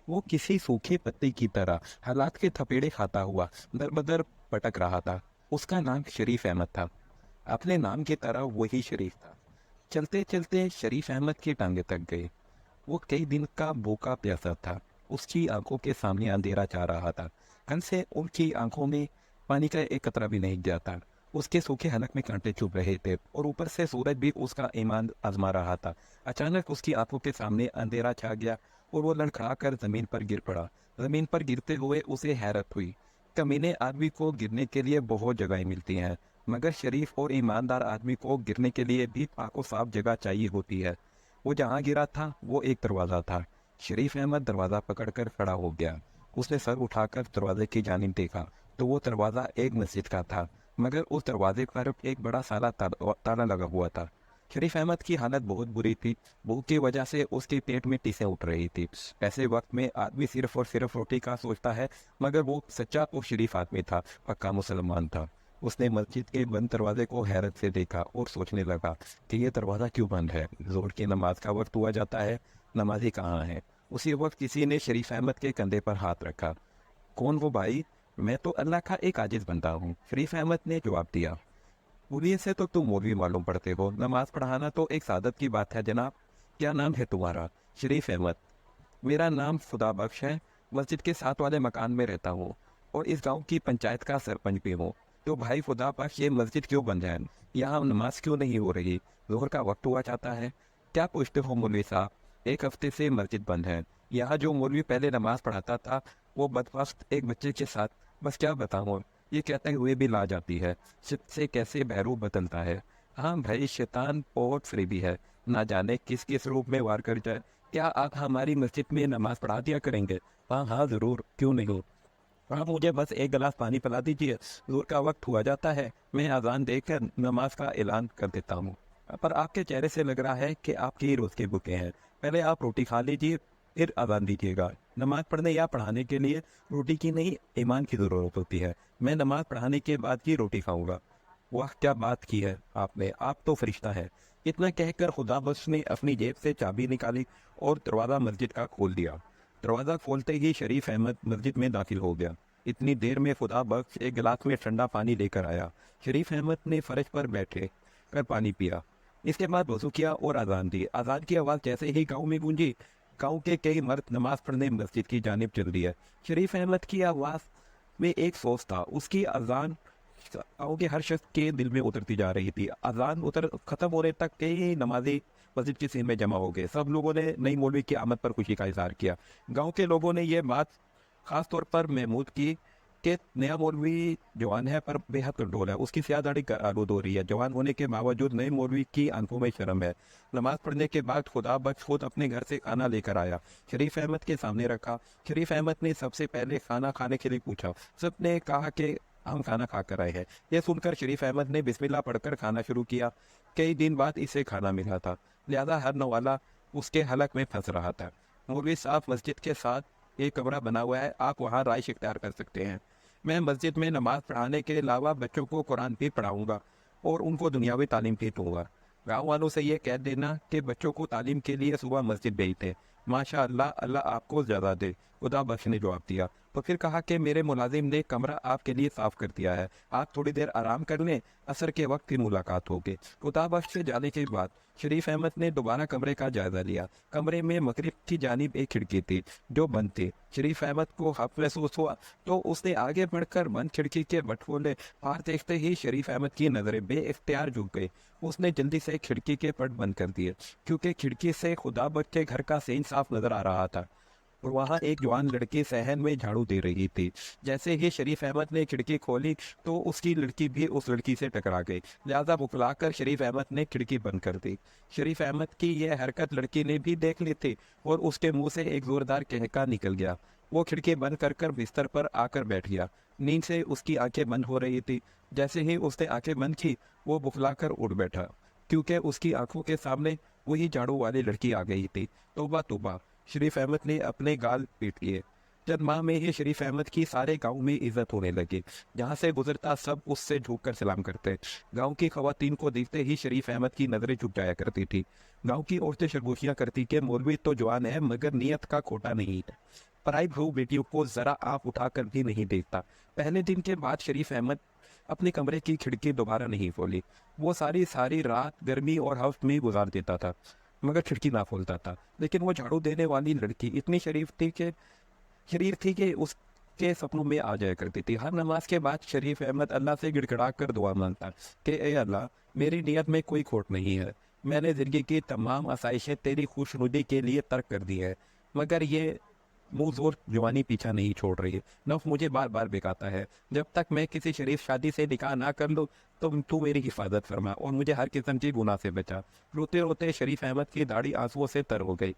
वो किसी सूखे पत्ते की तरह हालात के थपेड़े खाता हुआ दर-बदर भटक रहा था। उसका नाम शरीफ अहमद था। अपने नाम की तरह वही शरीफ था। चलते-चलते शरीफ अहमद की टांगें थक गई। वो कई दिन का भूखा प्यासा था। उसकी आंखों के सामने अंधेरा छा रहा था। कल से उनकी आंखों में पानी का एक कतरा भी नहीं गया था। उसके सूखे हलक में कांटे चुभ रहे थे और ऊपर से सूरज भी उसका ईमान आजमा रहा था। अचानक उसकी आंखों के सामने अंधेरा छा गया और वो लड़खड़ा कर जमीन पर गिर पड़ा। जमीन पर गिरते हुए उसे हैरत हुई। कमीने आदमी को गिरने के लिए बहुत जगहें मिलती हैं, मगर शरीफ और ईमानदार आदमी को गिरने के लिए भी पाको साफ जगह चाहिए होती है। वो जहाँ गिरा था वो एक दरवाज़ा था। शरीफ अहमद दरवाज़ा पकड़कर खड़ा हो गया। उसने सर उठाकर दरवाजे की जानिब देखा तो वो दरवाज़ा एक मस्जिद का था, मगर उस दरवाजे पर एक बड़ा साला ताला लगा हुआ था। शरीफ अहमद की हालत बहुत बुरी थी। भूख की वजह से उसके पेट में टीसें उठ रही थी। ऐसे वक्त में आदमी सिर्फ और सिर्फ रोटी का सोचता है, मगर वो सच्चा और शरीफ आदमी था, पक्का मुसलमान था। उसने मस्जिद के बंद दरवाजे को हैरत से देखा और सोचने लगा कि ये दरवाज़ा क्यों बंद है। जोर की नमाज का वक्त हुआ जाता है, नमाजी कहाँ है। उसी वक्त किसी ने शरीफ अहमद के कंधे पर हाथ रखा। कौन वो भाई? मैं तो अल्लाह का एक आजिज बंदा हूँ, शरीफ अहमद ने जवाब दिया। पुलिस से तो तुम मौलवी मालूम पड़ते हो, नमाज पढ़ाना तो एक सादत की बात है जनाब। क्या नाम है तुम्हारा? शरीफ अहमद। मेरा नाम खुदा बख्श है। मस्जिद के साथ वाले मकान में रहता हूँ और इस गांव की पंचायत का सरपंच भी हूँ। तो भाई खुदा बख्श, ये मस्जिद क्यों बंद है? यहाँ नमाज क्यों नहीं हो रही? जोहर का वक्त हुआ जाता है। क्या पूछते हो मौलवी साहब? एक हफ्ते से मस्जिद बंद है। यहाँ जो मौलवी पहले नमाज पढ़ाता था वो बदबख्त एक बच्चे के साथ, बस क्या बताऊँ, ये कहते हुए भी ला जाती है। सिर्फ से कैसे बहरू बदलता है। हाँ भाई, शैतान बहुत फरेबी है, ना जाने किस किस रूप में वार कर जाए। क्या आप हमारी मस्जिद में नमाज पढ़ा दिया करेंगे? हाँ हाँ ज़रूर, क्यों नहीं। आप मुझे बस एक गिलास पानी पिला दीजिए। ज़ोर का वक्त हुआ जाता है, मैं अजान देकर नमाज का ऐलान कर देता हूँ। पर आपके चेहरे से लग रहा है कि आपकी रोज़ के भूखे हैं। पहले आप रोटी खा लीजिए, फिर अजान दीजिएगा। नमाज पढ़ने या पढ़ाने के लिए रोटी की नहीं, ईमान की ज़रूरत होती है। मैं नमाज पढ़ाने के बाद ही रोटी खाऊंगा। वाह, क्या बात की है आपने, आप तो फरिश्ता है। इतना कहकर खुदा बख्श ने अपनी जेब से चाबी निकाली और दरवाज़ा मस्जिद का खोल दिया। दरवाज़ा खोलते ही शरीफ अहमद मस्जिद में दाखिल हो गया। इतनी देर में खुदा बख्श एक गिलास में ठंडा पानी लेकर आया। शरीफ अहमद ने फर्श पर बैठे कर पानी पिया। इसके बाद वजू किया और अजान दी। अजान की आवाज़ जैसे ही गांव में गूंजी, गांव के कई मर्द नमाज पढ़ने मस्जिद की जानिब चल दिए। शरीफ अहमद की आवाज़ में एक सोच था। उसकी अजान गाँव के हर शख्स के दिल में उतरती जा रही थी। अजान उतर खत्म होने तक कई नमाजी मस्जिद की सीन में जमा हो गए। सब लोगों ने नई मौलवी की आमद पर खुशी का इजहार किया। गांव के लोगों ने यह बात खास तौर पर महमूद की कि नया मौलवी जवान है पर बेहद कंट्रोल है। उसकी स्याह दाढ़ी आलूद हो रही है। जवान होने के बावजूद नए मौलवी की आंखों में शर्म है। नमाज पढ़ने के बाद खुदा बख्श खुद अपने घर से खाना लेकर आया, शरीफ अहमद के सामने रखा। शरीफ अहमद ने सबसे पहले खाना खाने के लिए पूछा। सबने कहा कि हम खाना खा कर आए हैं। यह सुनकर शरीफ अहमद ने बिस्मिल्लाह पढ़कर खाना शुरू किया। कई दिन बाद इसे खाना मिला था, लिहाजा हर नवाला उसके हलक में फंस रहा था। मौलवी साहब, मस्जिद के साथ एक कमरा बना हुआ है, आप वहाँ राइश इख्तियार कर सकते हैं। मैं मस्जिद में नमाज पढ़ाने के अलावा बच्चों को कुरान भी पढ़ाऊंगा और उनको दुनियावी तालीम भी दूंगा। गाँव वालों से ये कह देना कि बच्चों को तालीम के लिए सुबह मस्जिद भेजते। माशा अल्लाह, अल्लाह आपको ज़्यादा दे, खुदा बख्श ने जवाब दिया। तो फिर कहा कि मेरे मुलाजिम ने कमरा आपके लिए साफ कर दिया है, आप थोड़ी देर आराम कर लें, असर के वक्त फिर मुलाकात होगी। खुदा बख्श से जाने के बाद शरीफ अहमद ने दोबारा कमरे का जायजा लिया। कमरे में मगरिब की जानिब एक खिड़की थी जो बंद थी। शरीफ अहमद को हक महसूस हुआ तो उसने आगे बढ़कर बंद खिड़की के बटखोले बाहर देखते ही शरीफ अहमद की नजरें बे इख्तियार झुक गई। उसने जल्दी से खिड़की के पट बंद कर दिए, क्योंकि खिड़की से खुदा बख्श के घर का सीन साफ नजर आ रहा था और वहाँ एक जवान लड़की सहन में झाड़ू दे रही थी। जैसे ही शरीफ अहमद ने खिड़की खोली तो उसकी लड़की भी उस लड़की से टकरा गई। लिहाजा बुखलाकर शरीफ अहमद ने खिड़की बंद कर दी। शरीफ अहमद की यह हरकत लड़की ने भी देख ली थी और उसके मुंह से एक जोरदार कहका निकल गया। वो खिड़की बंद कर बिस्तर पर आकर बैठ गया। नींद से उसकी आंखें बंद हो रही थी। जैसे ही उसने आंखें बंद की वो बुखलाकर उठ बैठा, क्योंकि उसकी आंखों के सामने वही झाड़ू वाली लड़की आ गई थी। तौबा तौबा, शरीफ अहमद ने अपने गाल पीट लिए। चंद माह में ही शरीफ अहमद की सारे गांव में इज्जत होने लगी। जहां से गुजरता सब उससे झुककर सलाम करते। गांव की खवातीन को देखते ही शरीफ अहमद की नजरें झुक जाया करती थी। गांव की औरतें सरगोशियां करती कि मौलवी तो जवान है मगर नियत का खोटा नहीं है। पराई बहू बेटियों को जरा आंख उठाकर भी नहीं देखता। पहले दिन के बाद शरीफ अहमद अपने कमरे की खिड़की दोबारा नहीं खोली। वो सारी सारी रात गर्मी और हफ्त में गुजार देता था, मगर खिड़की ना खोलता था। लेकिन वो झाड़ू देने वाली लड़की इतनी शरीफ थी कि उसके सपनों में आ जाया करती थी। हर नमाज के बाद शरीफ अहमद अल्लाह से गिड़गिड़ा कर दुआ मांगता कि ए अल्लाह, मेरी नीयत में कोई खोट नहीं है। मैंने जिंदगी की तमाम आसाइशें तेरी खुशनुदी के लिए तर्क कर दी है, मगर ये मुंह जोर जवानी पीछा नहीं छोड़ रही। नफ्स मुझे बार बार बेकाता है। जब तक मैं किसी शरीफ शादी से निकाह ना कर लूँ तो तू मेरी हिफाजत फरमा और मुझे हर किस्म की गुनाह से बचा। रोते रोते शरीफ अहमद की दाढ़ी आंसुओं से तर हो गई।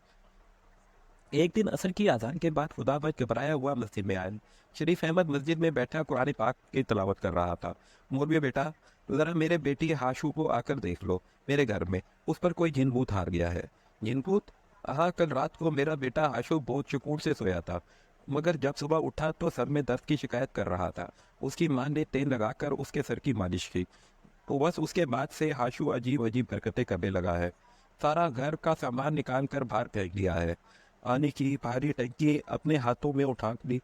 एक दिन असर की अजान के बाद खुदा बच घबराया हुआ मस्जिद में आया। शरीफ अहमद मस्जिद में बैठा कुरान पाक की तिलावत कर रहा था। मौलवी बेटा, जरा मेरे बेटी हाशू को आकर देख लो, मेरे घर में उस पर कोई जिन भूत हार गया है। जिन भूत? हाँ, कल रात को मेरा बेटा हाशू बहुत सुकून से सोया था, मगर जब सुबह उठा तो सर में दर्द की शिकायत कर रहा था। उसकी मां ने तेल लगाकर उसके सर की मालिश की, तो बस उसके बाद से हाशू अजीब अजीब हरकतें करने लगा है। सारा घर का सामान निकाल कर बाहर फेंक दिया है। पानी की भारी टंकी अपने हाथों में उठा ली।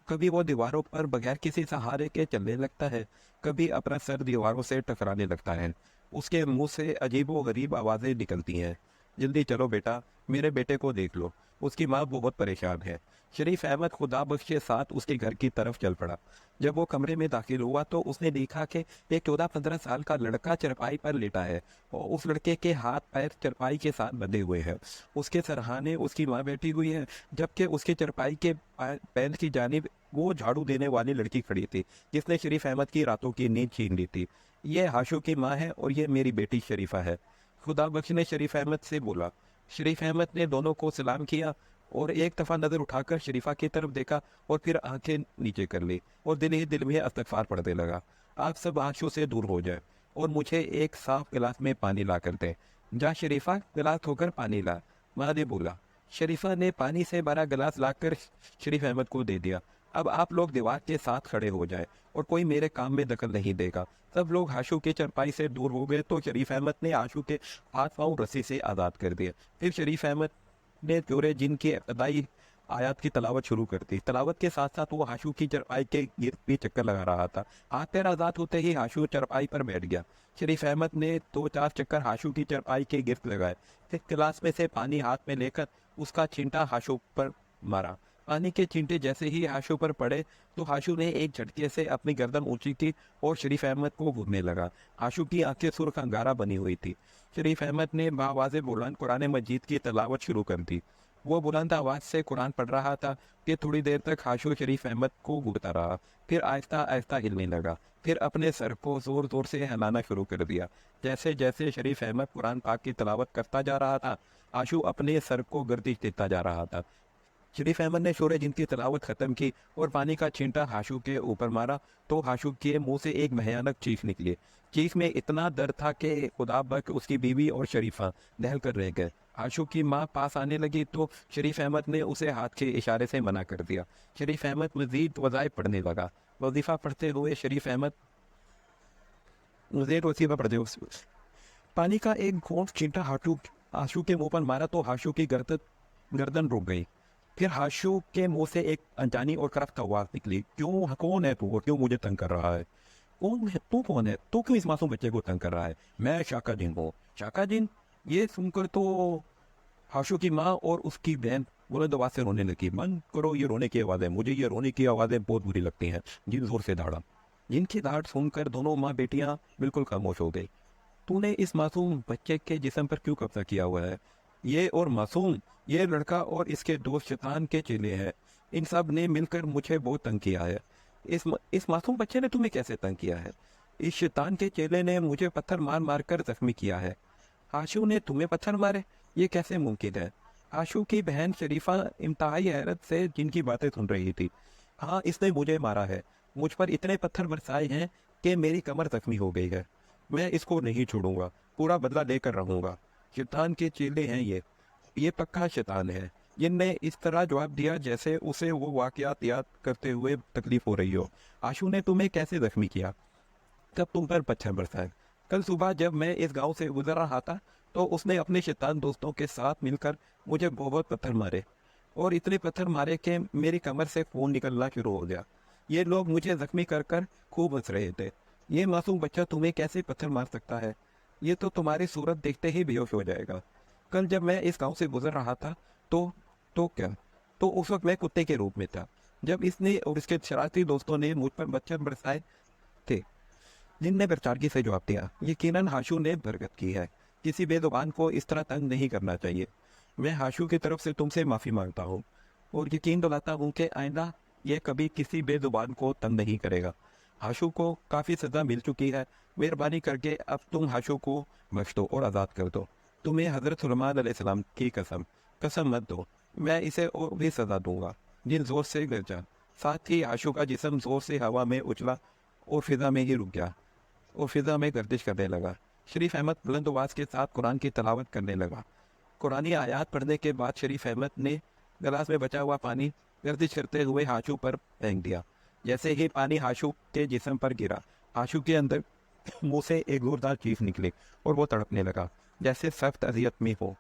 कभी वो दीवारों पर बगैर किसी सहारे के चलने लगता है, कभी अपना सर दीवारों से टकराने लगता है। उसके मुंह से अजीबो गरीब आवाज़ें निकलती हैं। जल्दी चलो बेटा, मेरे बेटे को देख लो, उसकी माँ बहुत परेशान है। शरीफ अहमद खुदा बख्श के साथ उसके घर की तरफ चल पड़ा। जब वो कमरे में दाखिल हुआ तो उसने देखा कि एक 14-15 साल का लड़का चारपाई पर लेटा है और उस लड़के के हाथ पैर चारपाई के साथ बंधे हुए हैं। उसके सरहाने उसकी माँ बैठी हुई है, जबकि उसके चारपाई के पैर की जानिब वो झाड़ू देने वाली लड़की खड़ी थी, जिसने शरीफ अहमद की रातों की नींद छीन ली थी। ये हाशू की माँ है और ये मेरी बेटी शरीफा है, खुदा बख्श ने शरीफ अहमद से बोला। शरीफ अहमद ने दोनों को सलाम किया और एक दफ़ा नज़र उठाकर शरीफा की तरफ देखा और फिर आंखें नीचे कर ली और दिल ही दिल में इस्तगफार पढ़ने लगा। आप सब आंखों से दूर हो जाए और मुझे एक साफ गिलास में पानी ला कर दें। जा शरीफा, गिलास होकर पानी ला, माँ ने बोला। शरीफा ने पानी से भरा गिलास लाकर शरीफ अहमद को दे दिया। अब आप लोग दीवार के साथ खड़े हो जाए और कोई मेरे काम में दखल नहीं देगा। सब लोग हाशू के चरपाई से दूर हो गए तो शरीफ अहमद ने हाशू के हाथ पांव रस्सी से आज़ाद कर दिए। फिर शरीफ अहमद ने जोरे जिन की इब्तदाई आयत की तलावत शुरू कर दी। तलावत के साथ साथ वो हाशू की चरपाई के गिर्द भी चक्कर लगा रहा था। हाथ पैर आज़ाद होते ही हाशू चरपाई पर बैठ गया। शरीफ अहमद ने 2-4 चक्कर हाशू की चरपाई के गिर्द लगाए। फिर गिलास में से पानी हाथ में लेकर उसका छींटा हाशू पर मारा। पानी के छींटे जैसे ही हाशू पर पड़े तो हाशू ने एक झटके से अपनी गर्दन ऊंची की और शरीफ अहमद को घूरने लगा। हाशू की आंखें सुर्ख अंगारा बनी हुई थी। शरीफ अहमद ने बावाज़े बुलंद कुरान मजीद की तलावत शुरू कर दी। वो बुलंद आवाज़ से कुरान पढ़ रहा था कि थोड़ी देर तक हाशू शरीफ अहमद को घूरता रहा, फिर आहिस्ता आहिस्ता हिलने लगा, फिर अपने सर को ज़ोर ज़ोर से हिलाना शुरू कर दिया। जैसे जैसे शरीफ अहमद कुरान पाक की तलावत करता जा रहा था, हाशू अपने सर को गर्दिश देता जा रहा था। शरीफ अहमद ने शोरे जिन की तलावत ख़त्म की और पानी का छींटा हाशू के ऊपर मारा तो हाशू के मुंह से एक भयानक चीख निकली। चीख में इतना दर्द था कि खुदा बक उसकी बीवी और शरीफा दहल कर रह गए। हाशू की माँ पास आने लगी तो शरीफ अहमद ने उसे हाथ के इशारे से मना कर दिया। शरीफ अहमद मजीद वज़ाइफ पढ़ने लगा। वजीफ़ा पढ़ते हुए शरीफ अहमद मजीद वजीफ़ा पढ़ते हुए पानी का एक घूंट छींटा हाशू के मुंह पर मारा तो हाशू की गर्दन रुक गई। फिर हाशू के मुंह से एक अनजानी और करख्त आवाज़ निकली, क्यों, कौन है तू और क्यों मुझे तंग कर रहा है? कौन है तू? कौन है तू? क्यों इस मासूम बच्चे को तंग कर रहा है? मैं शाका जिन हूँ। शाका जिन? ये सुनकर तो हाशू की माँ और उसकी बहन बुलंद आवाज़ से रोने लगी। मन करो ये रोने की आवाज़ें, मुझे ये रोने की आवाज़ें बहुत बुरी लगती हैं। जिन जोर से दौड़ा। जिनकी दाढ़ सुनकर दोनों माँ बेटियाँ बिल्कुल खामोश हो गई। तूने इस मासूम बच्चे के जिस्म पर क्यों कब्जा किया हुआ है? ये और मासूम, ये लड़का और इसके दोस्त शैतान के चेले हैं। इन सब ने मिलकर मुझे बहुत तंग किया है। इस मासूम बच्चे ने तुम्हें कैसे तंग किया है? इस शैतान के चेले ने मुझे पत्थर मार मार कर जख्मी किया है। हाशू ने तुम्हें पत्थर मारे? ये कैसे मुमकिन है? हाशू की बहन शरीफा इंतहाई हैरत से जिनकी बातें सुन रही थी। हाँ, इसने मुझे मारा है। मुझ पर इतने पत्थर बरसाए हैं कि मेरी कमर जख्मी हो गई है। मैं इसको नहीं छोड़ूंगा, पूरा बदला लेकर रहूंगा। शैतान के चेले हैं ये पक्का शैतान है। जिनने इस तरह जवाब दिया जैसे उसे वो वाकयात याद करते हुए तकलीफ हो रही हो। आशू ने तुम्हें कैसे जख्मी किया? कब तुम पर पत्थर बरसाए? कल सुबह जब मैं इस गांव से गुजर रहा था तो उसने अपने शैतान दोस्तों के साथ मिलकर मुझे बहुत पत्थर मारे। और इतने पत्थर मारे कि मेरी कमर से खून निकलना शुरू हो गया। ये लोग मुझे जख्मी कर कर खूब हंस रहे थे। ये मासूम बच्चा तुम्हें कैसे पत्थर मार सकता है? ये तो तुम्हारी सूरत देखते ही बेहोश हो जाएगा। कल जब मैं इस गांव से गुजर रहा था तो क्या, तो उस वक्त मैं कुत्ते के रूप में था, जब इसने और इसके शरारती दोस्तों ने मुझ पर मच्छर बरसाए थे। जिनने बेचारगी से जवाब दिया, यकीनन हाशू ने बरकत की है। किसी बेजुबान को इस तरह तंग नहीं करना चाहिए। मैं हाशू की तरफ से तुमसे माफ़ी मांगता हूँ और यकीन दिलाता हूँ कि आइंदा यह कभी किसी बेजुबान को तंग नहीं करेगा। हाशू को काफ़ी सज़ा मिल चुकी है। मेहरबानी करके अब तुम हाशू को बख्श दो और आज़ाद कर दो। तुम्हें हज़रत सुलेमान अलैहिस्सलाम की कसम कसम मत दो, मैं इसे और भी सज़ा दूंगा। जिन जोर से गरजा। साथ ही हाशू का जिस्म जोर से हवा में उछला और फिजा में ही रुक गया और फिजा में गर्दिश करने लगा। शरीफ अहमद बुलंद आवाज के साथ कुरान की तलावत करने लगा। कुरानी आयात पढ़ने के बाद शरीफ अहमद ने गिलास में बचा हुआ पानी गर्दिश करते हुए हाशू पर फेंक दिया। जैसे ही पानी हाशू के जिस्म पर गिरा, हाशू के अंदर मुंह से एक जोरदार चीख निकली और वो तड़पने लगा जैसे सख्त अजियत में हो।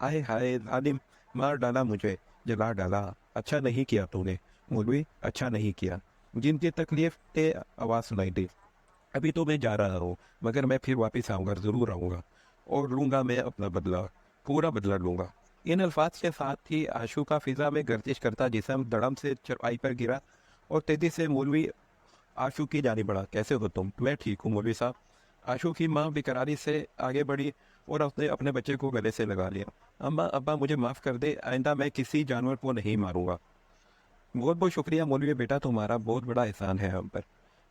हाय हाय जालिम, मार डाला मुझे, जला डाला। अच्छा नहीं किया तूने मौलवी, अच्छा नहीं किया। जिनकी तकलीफ ते आवाज़ सुनाई दी। अभी तो मैं जा रहा हूँ, मगर मैं फिर वापस आऊँगा, ज़रूर आऊँगा और लूँगा मैं अपना बदला, पूरा बदला लूँगा। इन अल्फाज के साथ ही आशू का फिजा में गर्दिश करता जिस्म धड़म से चरपाई पर गिरा और तेजी से मौलवी आशू की जानी बढ़ा। कैसे हो तुम? मैं ठीक हूँ मौलवी साहब। आशू की माँ बेकरारी से आगे बढ़ी और उसने अपने बच्चे को गले से लगा लिया। अम्मा अब्बा मुझे माफ़ कर दे, आइंदा मैं किसी जानवर को नहीं मारूंगा। बहुत बहुत शुक्रिया मौलवी बेटा, तुम्हारा बहुत बड़ा एहसान है हम पर।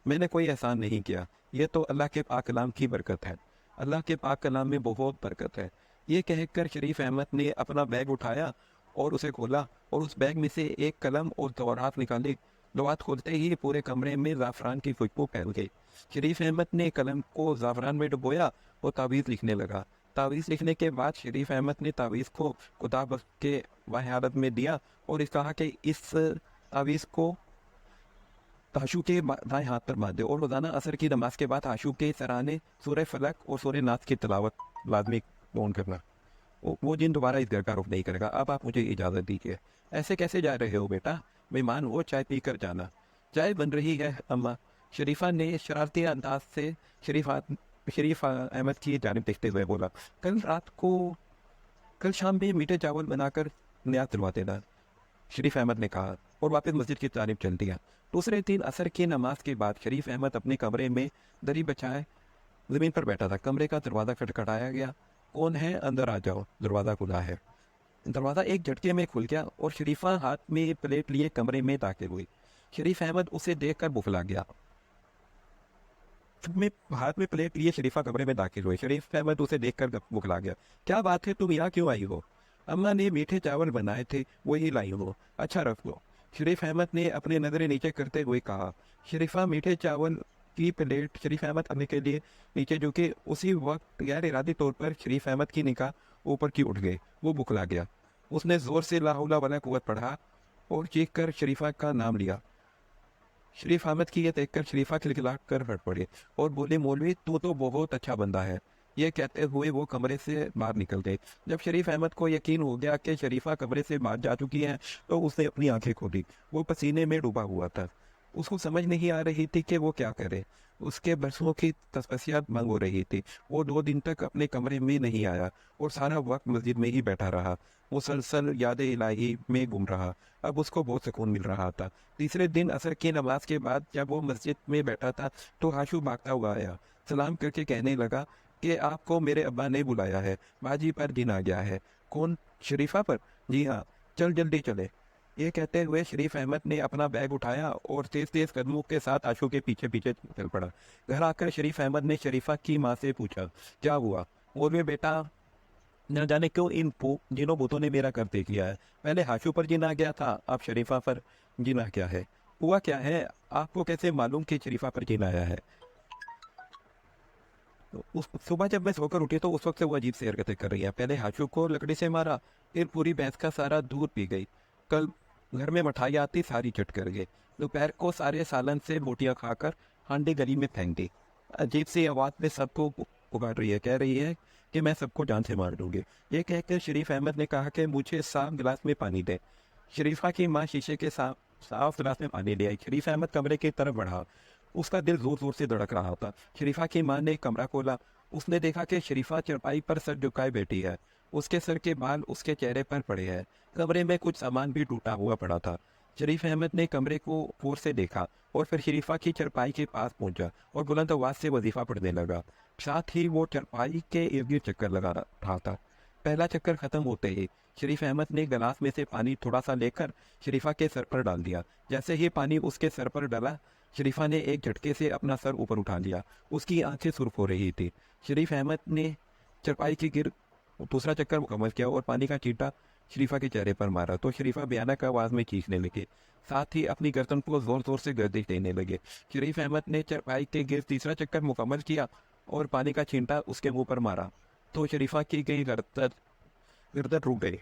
मैंने कोई एहसान नहीं किया, ये तो अल्लाह के पाक कलाम की बरकत है। अल्लाह के पाक कलाम में बहुत बरकत है। ये कहकर शरीफ अहमद ने अपना बैग उठाया और उसे खोला और उस बैग में से एक कलम और तौरात निकाली। दौरात खोलते ही पूरे कमरे में ज़ाफ़रान की खुशबू फैल गई। शरीफ अहमद ने कलम को ज़ाफ़रान में डुबोया और तावीज़ लिखने लगा। तावीज़ लिखने के बाद शरीफ अहमद ने तावीज़ को खुदा के हालत में दिया और इस कहा कि इस तावीज़ को आशू के दाएं हाथ पर बांध दे और रोजाना असर की नमाज के बाद आशू के सराहने सूरह फलक और सूरह नास की तिलावत लाजमी कौन करना। वो जिन दोबारा इस घर का रुख नहीं करेगा। अब आप मुझे इजाज़त दीजिए। ऐसे कैसे जा रहे हो बेटा? मेहमान हो, चाय पी कर जाना। चाय बन रही है अम्मा। शरीफा ने शरारती अंदाज से शरीफ अहमद की जानिब देखते हुए बोला। कल शाम में मीठे चावल बनाकर न्याज दिलवा देना, शरीफ अहमद ने कहा और वापस मस्जिद की जानिब चल दिया। दूसरे दिन असर की नमाज के बाद शरीफ अहमद अपने कमरे में दरी बचाए ज़मीन पर बैठा था। कमरे का दरवाज़ा खटखटाया गया। कौन है? अंदर आ जाओ। दरवाज़ा खुला है। दरवाज़ा एक झटके में खुल गया और शरीफा हाथ में प्लेट लिए कमरे में दाखिल हुई। शरीफ अहमद उसे देखकर बुखला गया। में हाथ में प्लेट लिए शरीफा कमरे में दाखिल हुई। शरीफ अहमद उसे देखकर बुखला गया। क्या बात है, तुम यहाँ क्यों आई हो? अम्मा ने मीठे चावल बनाए थे, वही लाई हो। अच्छा रख लो, शरीफ अहमद ने अपने नजरें नीचे करते हुए कहा। शरीफा मीठे चावल की प्लेट शरीफ अहमद करने के लिए नीचे झुके। उसी वक्त गैर इरादी तौर पर शरीफ अहमद की निगाह ऊपर की उठ गई। वो बुखला गया। उसने जोर से ला हौला वला कुव्वत पढ़ा और चीख कर शरीफा का नाम लिया। शरीफ अहमद की ये देखकर शरीफा खिलखिलाहट कर हट पड़े और बोले, मौलवी तू तो बहुत अच्छा बंदा है। ये कहते हुए वो कमरे से बाहर निकल गए। जब शरीफ अहमद को यकीन हो गया कि शरीफा कमरे से बाहर जा चुकी है तो उसने अपनी आंखें खोली। वो पसीने में डूबा हुआ था। उसको समझ नहीं आ रही थी कि वो क्या करे। उसके बरसों की तपस्या भंग हो रही थी। वो 2 दिन तक अपने कमरे में नहीं आया और सारा वक्त मस्जिद में ही बैठा रहा। मुसलसल याद इलाही में घूम रहा। अब उसको बहुत सुकून मिल रहा था। तीसरे दिन असर की नमाज के बाद जब वो मस्जिद में बैठा था तो हाशू भागता हुआ आया। सलाम करके कहने लगा कि आपको मेरे अब्बा ने बुलाया है, बाजी पर दिन आ गया है। कौन? शरीफा पर? जी हाँ, चल जल्दी चले। ये कहते हुए शरीफ अहमद ने अपना बैग उठाया और तेज तेज कदमों के साथ आशू के पीछे पीछे चल पड़ा। घर आकर शरीफ अहमद ने शरीफा की माँ से पूछा, क्या हुआ? और वे बेटा, न जाने क्यों इन जिनों भूतों ने मेरा घर देख लिया है। पहले हाशू पर जिन आ गया था, अब शरीफा पर जिन आ गया है। हुआ क्या है? आपको कैसे मालूम कि शरीफा पर जिन आया है? तो उस सुबह जब मैं सोकर उठी तो उस वक्त से वो अजीब सी हरकतें कर रही है। पहले हाशू को लकड़ी से मारा, फिर पूरी भैंस का सारा दूध पी गई। कल घर में मिठाई आती, सारी चट कर गए। दोपहर को सारे सालन से बोटियां खाकर हांडी गली में फेंक दी। अजीब सी आवाज़ में सबको पुकार रही है, कह रही है कि मैं सबको जान से मार दूंगी। ये कहकर शरीफ अहमद ने कहा कि मुझे साफ गिलास में पानी दे। शरीफा की माँ शीशे के साफ साफ गिलास में पानी ले आई। शरीफ अहमद कमरे की तरफ बढ़ा। उसका दिल जोर जोर से धड़क रहा था। शरीफा की माँ ने कमरा खोला। उसने देखा कि शरीफा चारपाई पर सर झुकाए बैठी है। उसके सर के बाल उसके चेहरे पर पड़े हैं। कमरे में कुछ सामान भी टूटा हुआ पड़ा था। शरीफ अहमद ने कमरे को गौर से देखा और फिर शरीफा की चारपाई के पास पहुंचा और बुलंद आवाज से वजीफा पढ़ने लगा। साथ ही वो चारपाई के इर्द गिर्द चक्कर लगा रहा था। पहला चक्कर खत्म होते ही शरीफ अहमद ने गिलास में से पानी थोड़ा सा लेकर शरीफा के सर पर डाल दिया। जैसे ही पानी उसके सर पर डाला, शरीफा ने एक झटके से अपना सर ऊपर उठा लिया। उसकी आंखें सुर्ख हो रही थी। शरीफ अहमद ने चारपाई के गिर दूसरा चक्कर मुकम्मल किया और पानी का छींटा शरीफा के चेहरे पर मारा तो शरीफा भयानक आवाज में चीखने लगे। साथ ही अपनी गर्दन को जोर जोर से गर्दिश देने लगे। शरीफ अहमद ने चारपाई के गिर तीसरा चक्कर मुकम्मल किया और पानी का छींटा उसके मुंह पर मारा तो शरीफा की गई गर्दन गर्दन रुक गई।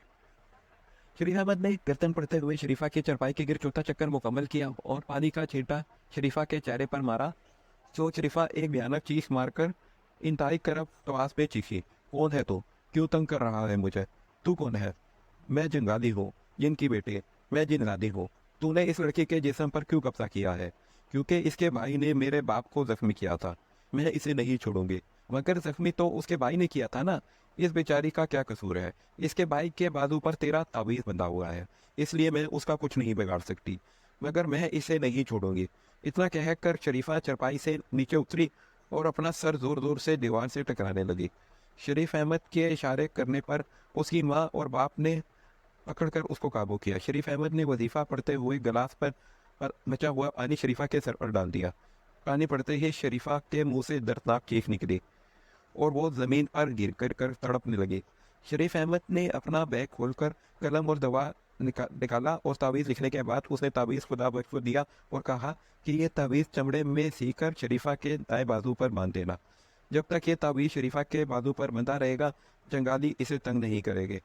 शरीफ अहमद ने गर्दन पड़ते हुए शरीफा की चारपाई के गिर चौथा चक्कर मुकम्मल किया और पानी का छींटा शरीफा के चेहरे पर मारा तो शरीफा एक भयानक चीख मारकर इंतहाई करब आवाज में चीखी, कौन है तू? क्यों तंग कर रहा है मुझे? तू कौन है? मैं जिनगादी हूँ, जिन की बेटी। मैं जिनगादी हूँ। तूने इस लड़के के जिस्म पर क्यों कब्जा किया है? क्योंकि इसके भाई ने मेरे बाप को जख्मी किया था। मैं इसे नहीं छोड़ूंगी। मगर जख्मी तो उसके भाई ने किया था ना। इस बेचारी का क्या कसूर है? इसके भाई के बाजू पर तेरा तावीज़ बंधा हुआ है, इसलिए मैं उसका कुछ नहीं बिगाड़ सकती। मगर मैं इसे नहीं छोड़ूंगी। इतना कहकर शरीफा चारपाई से नीचे उतरी और अपना सर जोर जोर से दीवार से टकराने लगी। शरीफ अहमद के इशारे करने पर उसकी माँ और बाप ने पकड़कर उसको काबू किया। शरीफ अहमद ने वजीफा पढ़ते हुए गिलास पर बचा हुआ पानी शरीफा के सर पर डाल दिया। पानी पड़ते ही शरीफा के मुंह से दर्दनाक चीख निकली और वो जमीन पर गिर कर तड़पने लगी। शरीफ अहमद ने अपना बैग खोलकर कलम और दवा निकाला और तावीज़ लिखने के बाद उसने तावीज़ खुदा बख्श को दिया और कहा कि ये तावीज़ चमड़े में सीकर शरीफा के दाएं बाजू पर बांध देना। जब तक ये तावीज़ शरीफा के बाजू पर बंधा रहेगा, जंगाली इसे तंग नहीं करेंगे।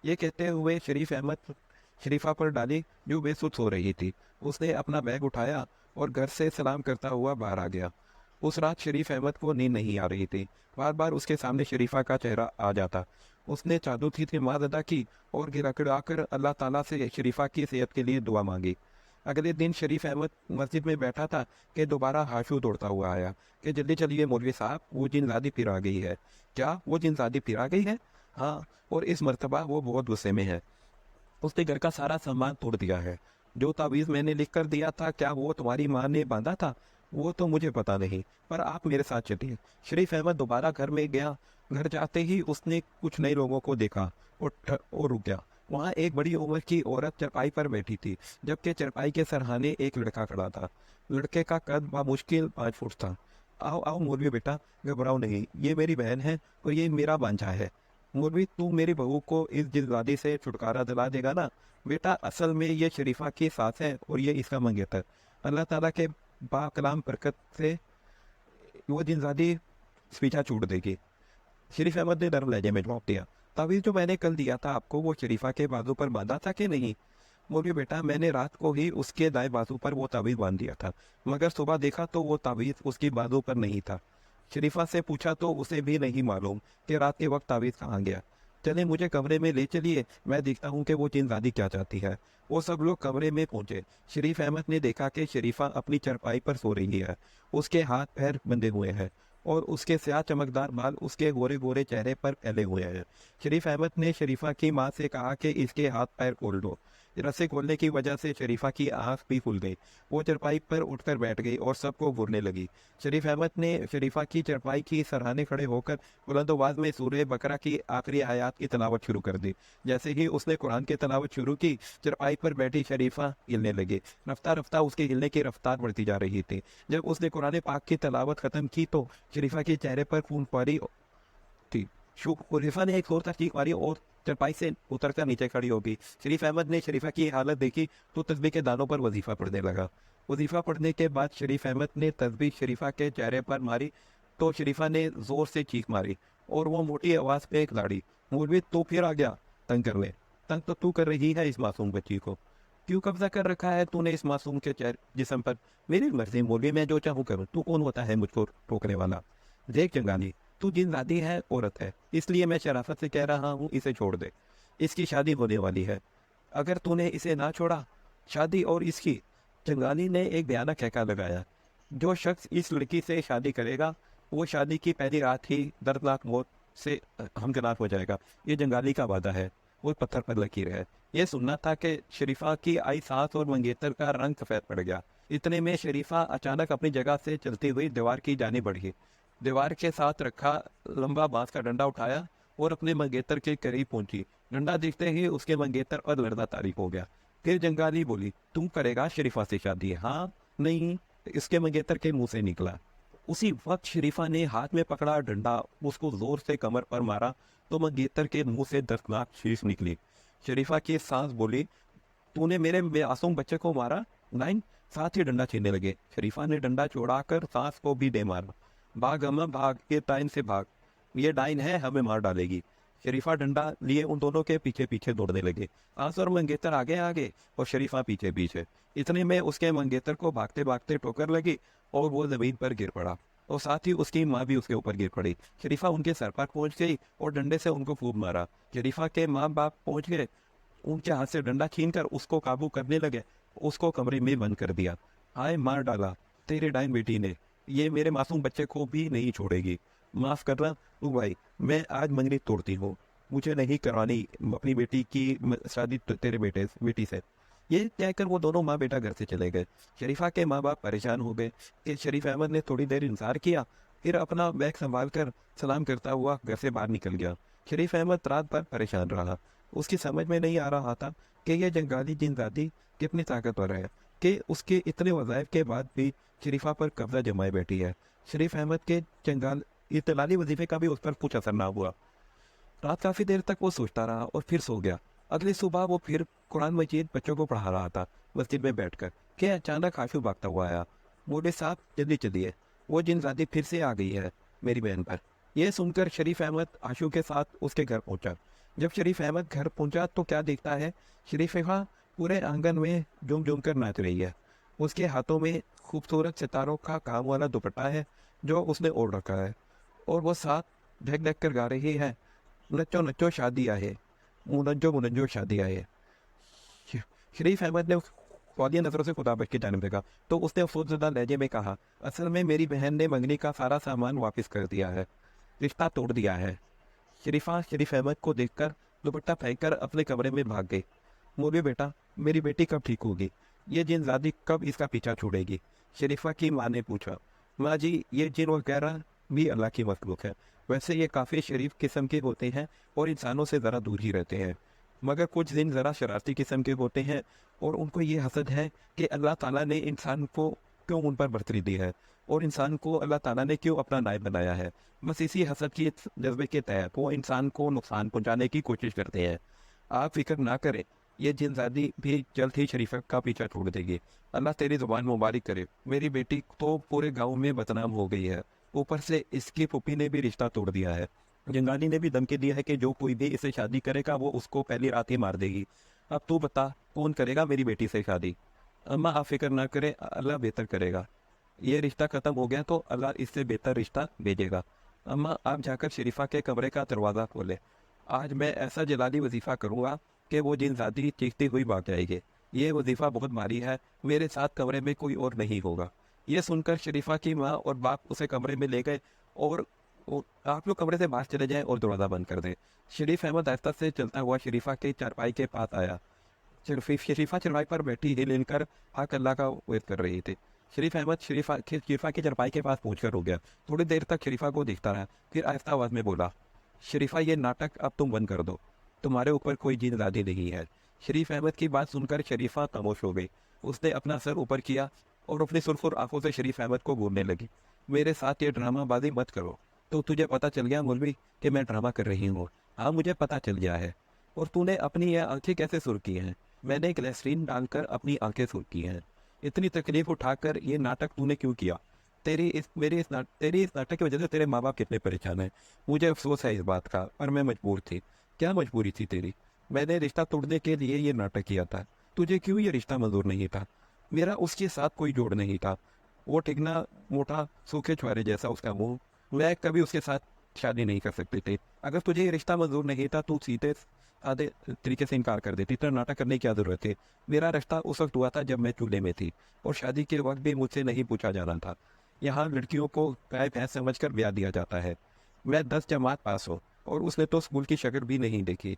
ये कहते हुए शरीफ अहमद शरीफा पर डाली जो बेसुध हो रही थी। उसने अपना बैग उठाया और घर से सलाम करता हुआ बाहर आ गया। उस रात शरीफ अहमद को नींद नहीं आ रही थी। बार बार उसके सामने शरीफा का चेहरा आ जाता। उसने चादू थी नमाज अदा की और गिड़गिड़ाकर अल्लाह ताला से शरीफा की सेहत के लिए दुआ मांगी। अगले दिन शरीफ अहमद मस्जिद में बैठा था कि दोबारा हाशू दौड़ता हुआ आया कि जल्दी चलिए मौलवी साहब, वो जिनजादी फिर आ गई है। क्या वो जिनजादी फिर आ गई है? हाँ, और इस मर्तबा वो बहुत गुस्से में है। उसने घर का सारा सामान तोड़ दिया है। जो तावीज़ मैंने लिख कर दिया था, क्या वो तुम्हारी माँ ने बांधा था? वो तो मुझे पता नहीं, पर आप मेरे साथ चलिए। शरीफ अहमद दोबारा घर में गया। घर जाते ही उसने कुछ नए लोगों को देखा और रुक गया। वहाँ एक बड़ी उम्र की औरत चारपाई पर बैठी थी, जबकि चारपाई के सरहाने एक लड़का खड़ा था। लड़के का कद बामुश्किल 5 फुट था। आओ आओ मौलवी बेटा, घबराओ नहीं, ये मेरी बहन है और ये मेरा बांझा है। मौलवी, तू मेरी बहू को इस जिलगादी से छुटकारा दिला देगा ना? बेटा, असल में ये शरीफा की सास है और ये इसका मंगेतर। अल्लाह ताला के बाकलाम बरकत से वो जिनजादी पीछा छूट देगी। शरीफ अहमद ने नरम लहजे में जवाब दिया, तावीज़ जो मैंने कल दिया था आपको, वो शरीफा के बाजू पर बांधा था कि नहीं? मौलवी बेटा, मैंने रात को ही उसके दाएं बाजू पर वो तावीज़ बांध दिया था, मगर सुबह देखा तो वो तावीज़ उसकी बाजू पर नहीं था। शरीफा से पूछा तो उसे भी नहीं मालूम कि रात के वक्त तावीज़ कहाँ गया। चले मुझे कमरे में ले चलिए, मैं देखता हूँ कि वो जिनजादी क्या चाहती है। वो सब लोग कमरे में पहुंचे। शरीफ अहमद ने देखा कि शरीफा अपनी चारपाई पर सो रही है। उसके हाथ पैर बंधे हुए हैं और उसके स्याह चमकदार बाल उसके गोरे गोरे चेहरे पर फैले हुए हैं। शरीफ अहमद ने शरीफा की माँ से कहा कि इसके हाथ पैर खोल दो। रस्से खोलने की वजह से शरीफा की आंख भी खुल गई। वो चारपाई पर उठकर बैठ गई और सबको घूरने लगी। शरीफ अहमद ने शरीफा की चारपाई की सराहने खड़े होकर बुलंद आवाज में सूरह बकरा की आखिरी आयत की तलावत शुरू कर दी। जैसे ही उसने कुरान की तलावत शुरू की, चारपाई पर बैठी शरीफा हिलने लगी। रफ्ता रफ्ता उसके हिलने की रफ्तार बढ़ती जा रही थी। जब उसने कुरान पाक की तलावत खत्म की तो शरीफा के चेहरे पर खूनख्वारी थी। शरीफा ने एक जोर तक चीख मारी और चारपाई से उतरकर नीचे खड़ी हो गई। शरीफ अहमद ने शरीफा की हालत देखी तो तस्बीह के दानों पर वजीफा पढ़ने लगा। वजीफा पढ़ने के बाद शरीफ अहमद ने तस्बीह शरीफा के चेहरे पर मारी तो शरीफा ने जोर से चीख मारी और वो मोटी आवाज पे एक लाड़ी, मौलवी तू फिर आ गया तंग कर ले। तंग तो तू कर रही है इस मासूम बच्ची को। क्यों कब्जा कर रखा है तूने इस मासूम के चेहरे जिस्म पर? मेरी मर्जी मौलवी, मैं जो चाहूँ करूँ। तू कौन होता है मुझको टोकने वाला? देख जंगाली, तू जिनजादी है, औरत है, इसलिए मैं शराफत से कह रहा हूँ इसे छोड़ दे। इसकी शादी होने वाली है। अगर तूने इसे ना छोड़ा, शादी और इसकी। जंगाली ने एक बयाना कहका लगाया, जो शख्स इस लड़की से शादी करेगा वो शादी की पहली रात ही दर्दनाक मौत से हमदर्द हो जाएगा। ये जंगाली का वादा है, वो पत्थर पर लकीर है। ये सुनना था कि शरीफा की आई सांस और मंगेतर का रंग सफेद पड़ गया। इतने में शरीफा अचानक अपनी जगह से चलती हुई दीवार की जाने बढ़ी। दीवार के साथ रखा लंबा बांस का डंडा उठाया और अपने मंगेतर के करीब पहुंची। डंडा दिखते ही उसके मंगेतर पर लड़ना तारीफ हो गया। फिर जंगाली बोली, तुम करेगा शरीफा से शादी? हाँ नहीं, इसके मंगेतर के मुंह से निकला। उसी वक्त शरीफा ने हाथ में पकड़ा डंडा उसको जोर से कमर पर मारा तो मंगेतर के मुंह से दर्दनाक चीख निकली। शरीफा की सांस बोली, तूने मेरे मासूम बच्चे को मारा? नहीं। साथ ही डंडा छीनने लगे। शरीफा ने डंडा चौड़ाकर सांस को भी दे मारा। भाग अम्मा भाग, ये डाइन से भाग, ये डाइन है, हमें मार डालेगी। शरीफा डंडा लिए उन दोनों के पीछे पीछे दौड़ने लगे। सांस और मंगेतर आगे आगे और शरीफा पीछे पीछे। इतने में उसके मंगेतर को भागते भागते ठोकर लगी और वो जमीन पर गिर पड़ा और साथ ही उसकी माँ भी उसके ऊपर गिर पड़ी। शरीफा उनके सर पर पहुंच गई और डंडे से उनको खूब मारा। शरीफा के माँ बाप पहुंच गए, उनके हाथ से डंडा छीनकर उसको काबू करने लगे। उसको कमरे में बंद कर दिया। हाय, मार डाला तेरे डाइन बेटी ने, ये मेरे मासूम बच्चे को भी नहीं छोड़ेगी। माफ करना तू भाई, मैं आज मंगनी तोड़ती हूँ, मुझे नहीं करवानी अपनी बेटी की शादी तेरे बेटी से। ये कहकर वो दोनों माँ बेटा घर से चले गए। शरीफा के माँ बाप परेशान हो गए कि शरीफ अहमद ने थोड़ी देर इंतजार किया, फिर अपना बैग संभाल कर सलाम करता हुआ घर से बाहर निकल गया। शरीफ अहमद रात भर परेशान रहा। उसकी समझ में नहीं आ रहा था कि यह जंगाली जिनजादी कितनी ताकतवर है कि उसके इतने वज़ाइफ के बाद भी शरीफा पर कब्जा जमाए बैठी है। शरीफ अहमद के जंगाल इतलाली वजीफे का भी उस पर कुछ असर ना हुआ। रात काफ़ी देर तक वो सोचता रहा और फिर सो गया। अगली सुबह वो फिर कुरान मजीद बच्चों को पढ़ा रहा था मस्जिद में बैठकर कि अचानक आशू भागता हुआ आया। बोले, साहब जल्दी चलिए, वो जिनजादी फिर से आ गई है मेरी बहन पर। यह सुनकर शरीफ अहमद आशू के साथ उसके घर पहुंचा। जब शरीफ अहमद घर पहुंचा तो क्या देखता है, शरीफा पूरे आंगन में झूम झूम कर नाच रही है। उसके हाथों में खूबसूरत सितारों का काम वाला दुपट्टा है जो उसने ओढ़ रखा है और वो साथ ढक ढक कर गा रही है, नच्चो नच्चो शादी आए, मुनज्जो मुनज्जो शादी आए। शरीफ अहमद ने सौदिया नजरों से खुदाबश की जानिब देखा तो उसने अफसोसजदा लहजे में कहा, असल में मेरी बहन ने मंगनी का सारा सामान वापस कर दिया है, रिश्ता तोड़ दिया है। शरीफा शरीफ अहमद को देखकर दुपट्टा फेंककर अपने कमरे में भाग गई। मौलवी बेटा, मेरी बेटी कब ठीक होगी? ये जिनजादी कब इसका पीछा छोड़ेगी? शरीफा की माँ ने पूछा। माँ जी, ये जिन वगैरह भी अल्लाह की मखलूक है। वैसे ये काफ़ी शरीफ किस्म के होते हैं और इंसानों से ज़रा दूर ही रहते हैं, मगर कुछ दिन ज़रा शरारती किस्म के होते हैं और उनको ये हसद है कि अल्लाह ताला ने इंसान को क्यों उन पर बरतरी दी है और इंसान को अल्लाह ताला ने क्यों अपना नायब बनाया है। बस इसी हसद की जज्बे के तहत वो इंसान को नुकसान पहुंचाने की कोशिश करते हैं। आप फिक्र ना करें, ये जिनजादी भी जल्द ही शरीफा का पीछा छोड़ देगी। अल्लाह तेरी जुबान मुबारक करे। मेरी बेटी तो पूरे गाँव में बदनाम हो गई है, ऊपर से इसकी पुप्पी ने भी रिश्ता तोड़ दिया है। जंगाली ने भी धमकी दिया है कि जो कोई भी इसे शादी करेगा वो उसको पहली रात ही मार देगी। अब तू बता, कौन करेगा मेरी बेटी से शादी? अम्मा आप फिक्र ना करें, अल्लाह बेहतर करेगा। ये रिश्ता खत्म हो गया तो अल्लाह इससे बेहतर रिश्ता भेजेगा। अम्मा आप जाकर शरीफा के कमरे का दरवाज़ा खोले। आज मैं ऐसा जलाली वजीफ़ा करूँगा कि वो जिनजादी चीखती हुई भाग जाएगी। ये वजीफ़ा बहुत भारी है, मेरे साथ कमरे में कोई और नहीं होगा। ये सुनकर शरीफा की माँ और बाप उसे कमरे में ले गए और आप लोग कमरे से बाहर चले जाएं और दरवाज़ा बंद कर दें। शरीफ अहमद आहिस्ता से चलता हुआ शरीफा के चारपाई के पास आया। शरीफा चारपाई पर बैठी हिल हिलकर हाक अल्लाह का वेट कर रही थी। शरीफ अहमद शरीफा की चारपाई के पास पहुंचकर रुक गया। थोड़ी देर तक शरीफा को देखता रहा, फिर आहिस्ता आवाज़ में बोला, शरीफा ये नाटक अब तुम बंद कर दो, तुम्हारे ऊपर कोई जिनजादी नहीं है। शरीफ अहमद की बात सुनकर शरीफा खामोश हो गई। उसने अपना सर ऊपर किया और अपनी सुरखुर आंखों से शरीफ अहमद को घूरने लगी। मेरे साथ ये ड्रामाबाजी मत करो। तो तुझे पता चल गया मौलवी कि मैं ड्रामा कर रही हूँ? हाँ मुझे पता चल गया है। और तूने अपनी यह आंखें कैसे सुर की हैं? मैंने ग्लिसरीन डालकर अपनी आंखें सुर की हैं। इतनी तकलीफ उठाकर ये नाटक तूने क्यों किया? तेरी इस नाटक की वजह से तेरे माँ बाप कितने परेशान हैं। मुझे अफसोस है इस बात का, पर मैं मजबूर थी। क्या मजबूरी थी तेरी? मैंने रिश्ता तोड़ने के लिए ये नाटक किया था। तुझे क्यों ये रिश्ता मंजूर नहीं था? मेरा उसके साथ कोई जोड़ नहीं था। वो टिकना मोटा सूखे छुआरे जैसा उसका मुंह, मैं कभी उसके साथ शादी नहीं कर सकती थी। अगर तुझे ये रिश्ता मंजूर नहीं था तो सीधे आधे तरीके से इनकार कर देती। इतना नाटक करने की क्या ज़रूरत है? मेरा रिश्ता उस वक्त हुआ था जब मैं चूल्हे में थी, और शादी के वक्त भी मुझसे नहीं पूछा जाना था। यहाँ लड़कियों को गाय भैंस समझकर ब्याह दिया जाता है। मैं 10 जमात पास हूँ, और उसने तो स्कूल की शक्ल भी नहीं देखी।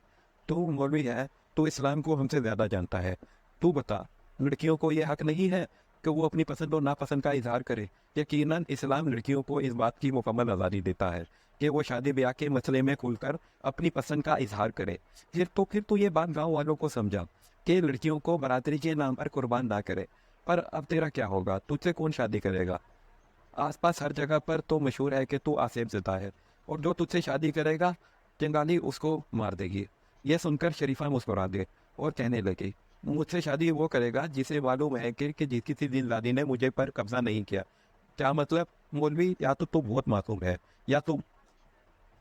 तू मौलवी है, तू इस्लाम को हमसे ज़्यादा जानता है। तू बता, लड़कियों को ये हक नहीं है कि वो अपनी पसंद और नापसंद का इजहार करे? यकीनन इस्लाम लड़कियों को इस बात की मुकम्मल आज़ादी देता है कि वो शादी ब्याह के मसले में खुलकर अपनी पसंद का इजहार करे। फिर तो ये बात गांव वालों को समझा कि लड़कियों को बरादरी के नाम पर कुर्बान ना करे। पर अब तेरा क्या होगा? तुझसे कौन शादी करेगा? आसपास हर जगह पर तो मशहूर है कि तू आसिफ ज़दा है, और जो तुझसे शादी करेगा जंगाली उसको मार देगी। यह सुनकर शरीफा मुस्कुरा दे और कहने लगी, मुझसे शादी वो करेगा जिसे मालूम है कि जिस किसी जिंदादी ने मुझे पर कब्जा नहीं किया। क्या मतलब? मौलवी, या तो तू बहुत मासूम है, या तो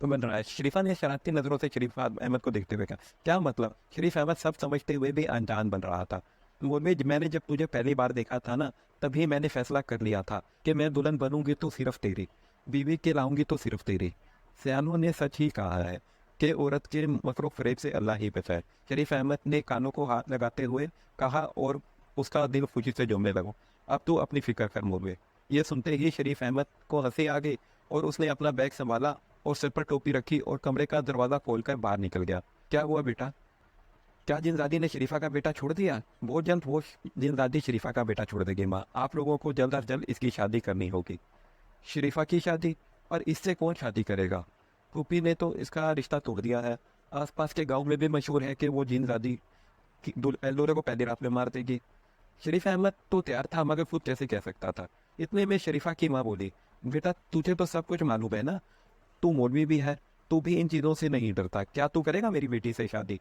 बन रहा है। शरीफा ने शरारती नजरों से शरीफ अहमद को देखते हुए कहा, क्या मतलब? शरीफ अहमद सब समझते हुए भी अनजान बन रहा था। मौलवी, मैंने जब तुझे पहली बार देखा था ना, तभी मैंने फैसला कर लिया था कि मैं दुल्हन बनूंगी तो सिर्फ तेरी, बीवी के लाऊंगी तो सिर्फ तेरी। सयानों ने सच ही कहा है कि औरत के मकरो फरेब से अल्लाह ही बचाए। शरीफ अहमद ने कानों को हाथ लगाते हुए कहा, और उसका दिल खुशी से झूमने लगा। अब तू अपनी फिक्र कर मौलवी। ये सुनते ही शरीफ अहमद को हंसी आ गई, और उसने अपना बैग संभाला और सिर पर टोपी रखी और कमरे का दरवाजा खोलकर बाहर निकल गया। क्या हुआ बेटा? क्या जिंदादी ने शरीफा का बेटा छोड़ दिया? बहुत जल्द वो जिंदादी शरीफा का बेटा छोड़ देगी माँ। आप लोगों को जल्द अज जल्द इसकी शादी करनी होगी। शरीफा की शादी? और इससे कौन शादी करेगा? फूफी ने तो इसका रिश्ता तोड़ दिया है। आसपास के गांव में भी मशहूर है कि वो जिंदादी दूल्हे को पहली रात में मार देगी। शरीफ अहमद तो तैयार था, मगर खुद कैसे कह सकता था। इतने में शरीफा की माँ बोली, बेटा तुझे तो सब कुछ मालूम है ना, तू मौलवी भी है, तू भी इन चीज़ों से नहीं डरता। क्या तू करेगा मेरी बेटी से शादी?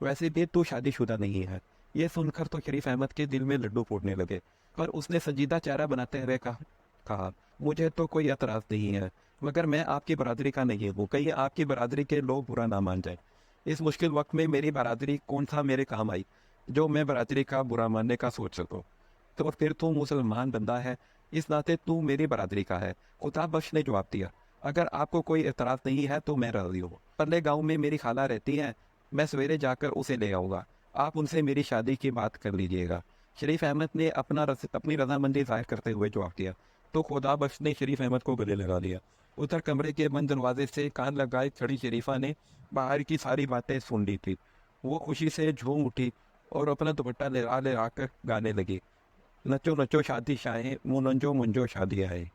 वैसे भी तू शादीशुदा नहीं है। ये सुनकर तो शरीफ अहमद के दिल में लड्डू फूटने लगे, पर उसने संजीदा चेहरा बनाते हुए कहा, मुझे तो कोई एतराज़ नहीं है, मगर मैं आपकी बरादरी का नहीं हूँ। कहीं आपकी बरादरी के लोग बुरा ना मान जाए। इस मुश्किल वक्त में मेरी बरादरी कौन सा मेरे काम आई, जो मैं बरादरी का बुरा मानने का सोच सकूँ? तो फिर तू मुसलमान बंदा है, इस नाते तू मेरी बरादरी का है। खुदा बख्श ने जवाब दिया, अगर आपको कोई एतराज़ नहीं है तो मैं राजी हूँ। परले गांव में मेरी खाला रहती है, मैं सवेरे जाकर उसे ले आऊँगा। आप उनसे मेरी शादी की बात कर लीजिएगा। शरीफ अहमद ने अपनी रजामंदी जाहिर करते हुए जवाब दिया। तो खुदा बख्श ने शरीफ अहमद को गले लगा दिया। उधर कमरे के बंद दरवाजे से कान लगाए खड़ी शरीफा ने बाहर की सारी बातें सुन ली थी। वो खुशी से झूम उठी और अपना दुपट्टा लहरा लहरा कर गाने लगी, नचो नचो शादी शाहें, मुनंजो मुंजो शादी आए।